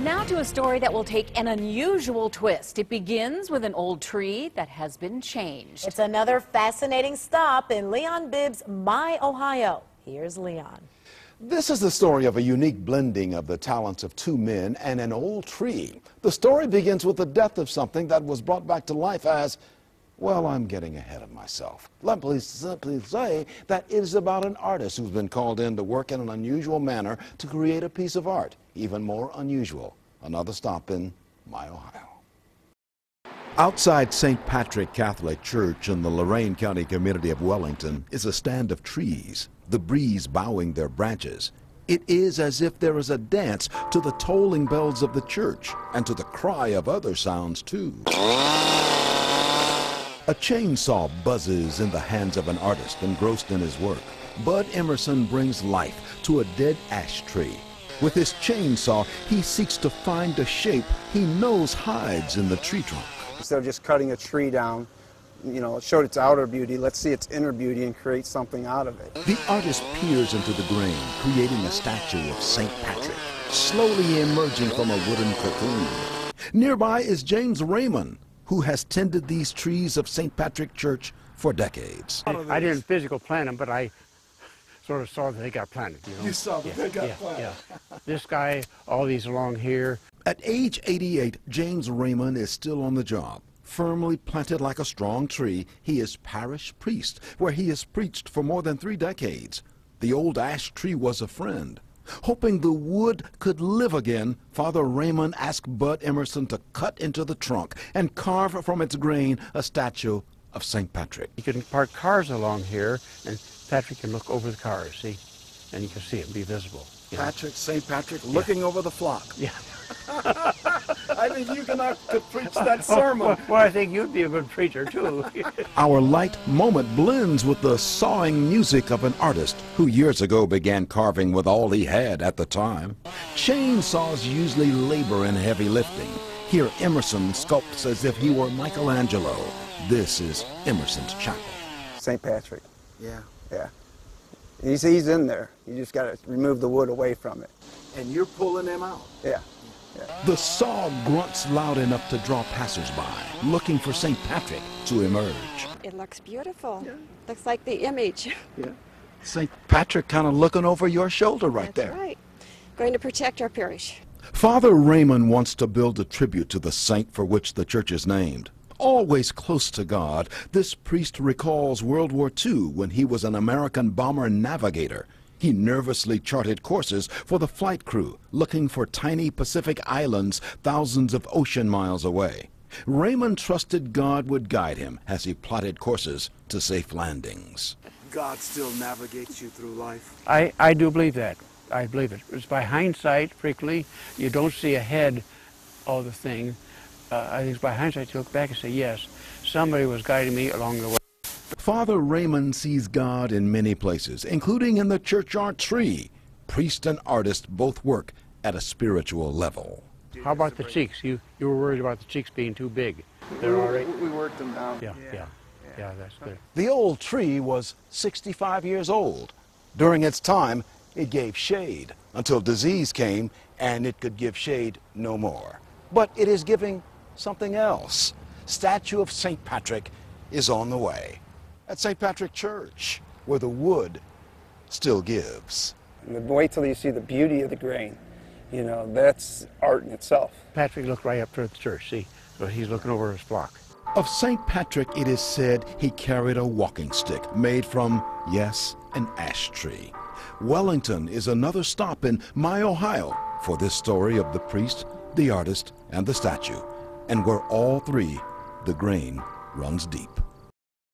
Now to a story that will take an unusual twist. It begins with an old tree that has been changed. It's another fascinating stop in Leon Bibb's My Ohio. Here's Leon. This is the story of a unique blending of the talents of two men and an old tree. The story begins with the death of something that was brought back to life as, well, I'm getting ahead of myself. Let me simply say that it is about an artist who's been called in to work in an unusual manner to create a piece of art. Even more unusual, another stop in My Ohio. Outside St. Patrick Catholic Church in the Lorain County community of Wellington is a stand of trees, the breeze bowing their branches. It is as if there is a dance to the tolling bells of the church and to the cry of other sounds too. A chainsaw buzzes in the hands of an artist engrossed in his work. Bud Emerson brings life to a dead ash tree. With his chainsaw, he seeks to find a shape he knows hides in the tree trunk. Instead of just cutting a tree down, it showed its outer beauty. Let's see its inner beauty and create something out of it. The artist peers into the grain, creating a statue of St. Patrick, slowly emerging from a wooden cocoon. Nearby is James REYMANN, who has tended these trees of St. Patrick Church for decades. I didn't physically plant them, but I sort of saw that they got planted. You saw that they got planted. Yeah. This guy, all these along here. At age 88, James REYMANN is still on the job. Firmly planted like a strong tree, he is parish priest, where he has preached for more than 3 decades. The old ash tree was a friend. Hoping the wood could live again, Father REYMANN asked Bud Emerson to cut into the trunk and carve from its grain a statue of St. Patrick. You can park cars along here, and Patrick can look over the cars, see? And you can see it, be visible. Patrick, St. Patrick, looking over the flock. Yeah. I think you could preach that sermon. Well, I think you'd be a good preacher, too. Our light moment blends with the sawing music of an artist who years ago began carving with all he had at the time. Chainsaws usually labor in heavy lifting. Here, Emerson sculpts as if he were Michelangelo. This is Emerson's chapel. St. Patrick. Yeah. Yeah. He's in there. You just got to remove the wood away from it. And you're pulling him out. Yeah. The saw grunts loud enough to draw passersby, looking for St. Patrick to emerge. It looks beautiful. Yeah. Looks like the image. Yeah. St. Patrick kind of looking over your shoulder right there. That's right. Going to protect our parish. Father REYMANN wants to build a tribute to the saint for which the church is named. Always close to God, this priest recalls World War II when he was an American bomber navigator. He nervously charted courses for the flight crew, looking for tiny Pacific islands thousands of ocean miles away. REYMANN trusted God would guide him as he plotted courses to safe landings. God still navigates you through life? I do believe that. I believe it. It's by hindsight, frequently. You don't see ahead of the thing. I think it's by hindsight you look back and say, yes, somebody was guiding me along the way. Father REYMANN sees God in many places, including in the churchyard tree. Priest and artist both work at a spiritual level. How about the cheeks? You were worried about the cheeks being too big. They're all right? We worked them down. Yeah, that's good. The old tree was 65 years old. During its time, it gave shade until disease came and it could give shade no more. But it is giving something else. Statue of St. Patrick is on the way at St. Patrick Church, where the wood still gives. And wait till you see the beauty of the grain. That's art in itself. Patrick looked right up toward the church, see? So he's looking over his flock. Of St. Patrick, it is said he carried a walking stick made from, yes, an ash tree. Wellington is another stop in My Ohio for this story of the priest, the artist, and the statue, and where all three, the grain runs deep.